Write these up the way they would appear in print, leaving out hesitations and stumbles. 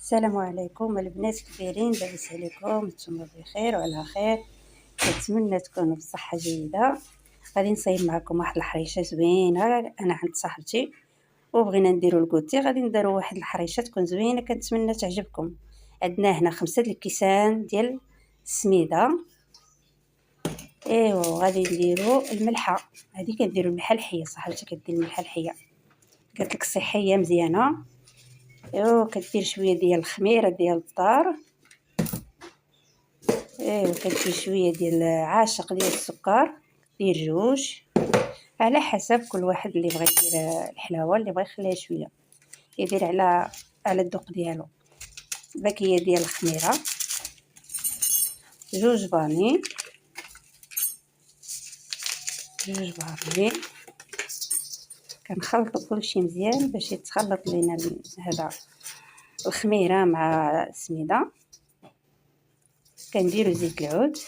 السلام عليكم البنات كبيرين، لاباس عليكم؟ نتوما بخير وعلى خير. كنتمنى تكونوا بصحه جيده. غادي نصايب معكم واحد الحريشه زوينه انا عند صاحبتي وبغينا نديروا الكوتي. غادي نديروا واحد الحريشه تكون زوينه، كنتمنى تعجبكم. عندنا هنا 5 الكيسان ديال السميده. ايوا غادي نديروا الملحه. هذه كنديروا الملحه الحيه، صاحبتي كدير الملحه الحيه، قالت لك صحيه مزيانه. ايوا كدير شويه ديال الخميره ديال الدار. ايوا كدير شويه ديال عاشق ديال السكر، دير جوج على حسب كل واحد اللي بغى يدير الحلاوه، اللي بغى يخليها شويه يدير على الذوق ديالو. باكيه ديال الخميره، جوج باني، كنخلطوا كلشي مزيان باش يتخلط لينا هذا الخميره مع السميده. كنديروا زيت العود،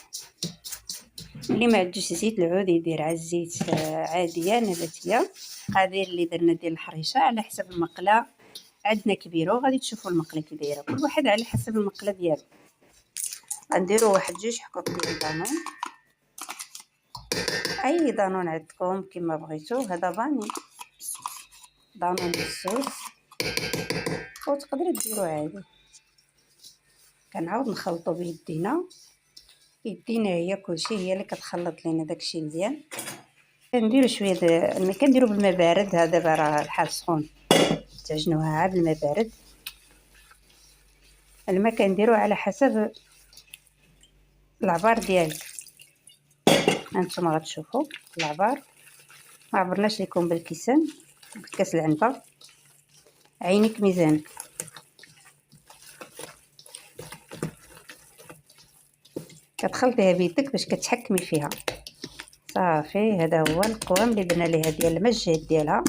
اللي ما عندوش زيت العود يدير على الزيت عاديه نباتيه. المقادير اللي درنا ديال الحريشه على حسب المقله، عندنا كبيره وغادي تشوفوا المقله كي دايره، كل واحد على حسب المقله ديالو. غنديروا واحد جوج حكوك ديال الدانون، اي دانون عندكم كما بغيتو. هذا باني دانون بالسوس وتقدروا ديروا عادي. كنعاود نخلطوا بيدينا، يدينا هي كلشي هي اللي كتخلط لينا داكشي مزيان. كنديروا شويه الماء، كنديروا بالماء بارد. هذا دابا راه الحال سخون، تعجنوها بالماء بارد. الماء كنديروه على حسب العبار ديالك. هانتوما غتشوفوا العبار، ما عبرناش لكم بالكيسان بكاس العنبه. عينك ميزانك. كتخلطيها بيدك باش كتحكمي فيها. صافي، هذا هو القوام اللي درنا ليها ديال المجهد ديالها.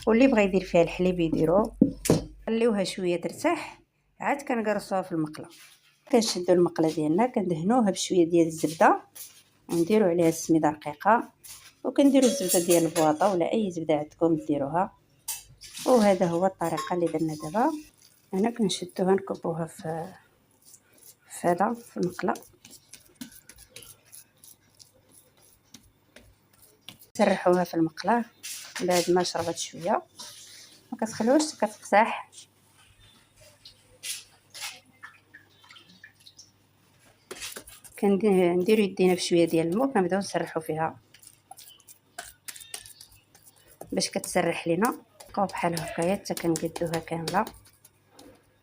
واللي بغى يدير فيها الحليب يديرو. خليوها شويه ترتاح، عاد كنقرصوها في المقله. كنشدوا المقله ديالنا كندهنوها بشويه ديال الزبده ونديروا عليها السميده رقيقه، وكنديروا الزبده ديال البواطه ولا اي زبده عندكم ديروها. وهذا هو الطريقه اللي درنا دابا. هنا كنشدوها نكبوها في هذا في المقله، تسرحوها في المقله بعد ما شربت شويه، ما كتخليوهاش كتقساح. كنديروا يدينا بشويه ديال الماء، كنبداو نسرحوا فيها باش كتسرح لينا. بقاو بحال هكايا حتى كنقدوها كامله،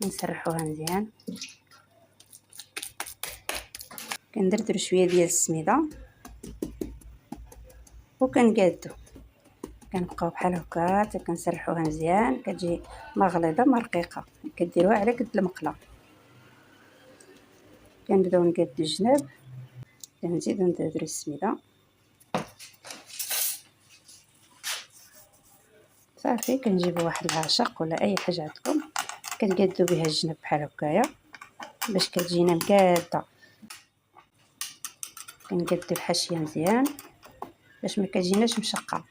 نسرحوها مزيان. كندردر شويه ديال السميده وكنقادو، كنبقاو بحال هكا حتى كنسرحوها مزيان. كتجي ما غليظه ما رقيقه، كديروها على قد المقله. كنبداو نقادو الجناب، كنزيدو ندردرو السميده. صافي، كنجيبو واحد العشق ولا اي حاجه عندكم كنقادو بها الجناب بحال هكايا باش كتجينا مقاده. كنقادو الحاشيه مزيان باش ما كتجيناش مشقه.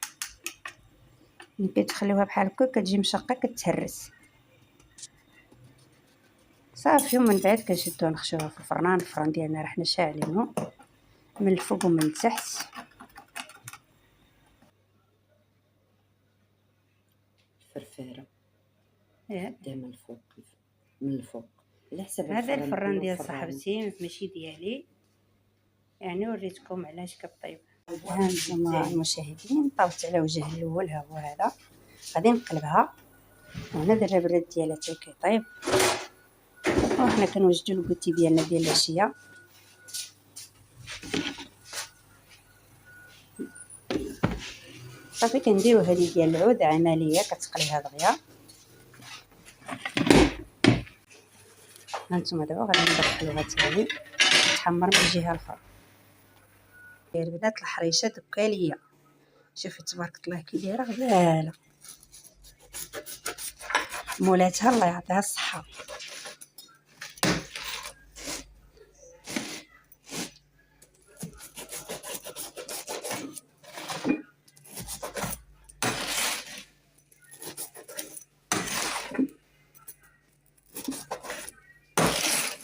ملي كتخليوها بحال هكا كتجي مشقه كتهرس. صافي، ومن بعد كنشدوها نخشوها في الفران ديالنا راه حنا شاعلينو من الفوق ومن التحت. فرفاره من الفوق من الفوق على حسب هذا الفران ديال فران. صاحبتي ماشي ديالي، يعني وريتكم علاش كطيب. هانتوما المشاهدين، طابت على وجه الاول، ها هو هذا. غادي نقلبها، وهنا دابا البراد ديالها حتى كيطيب، وحنا كنوجدوا الكوتي ديالنا ديال العشيه. صافي، كنديروا هذه ديال العود عمليه كتقليها دغيا. هانتوما دابا غادي ندخلوها تاني تحمر من الجهه الاخرى. البنات الحريشه دكاليه، شوفي تبارك الله كي دايره غزاله، مولاتها الله يعطيها الصحه.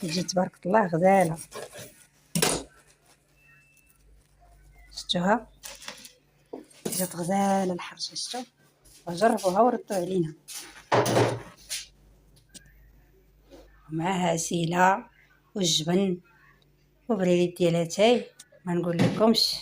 تجي تبارك الله غزاله. شفتوها جات غزاله الحرشه، شفتوا؟ وجربوها وردوا علينا. ومعها عسيله والجبن وبريد ديال اتاي ما نقول لكمش.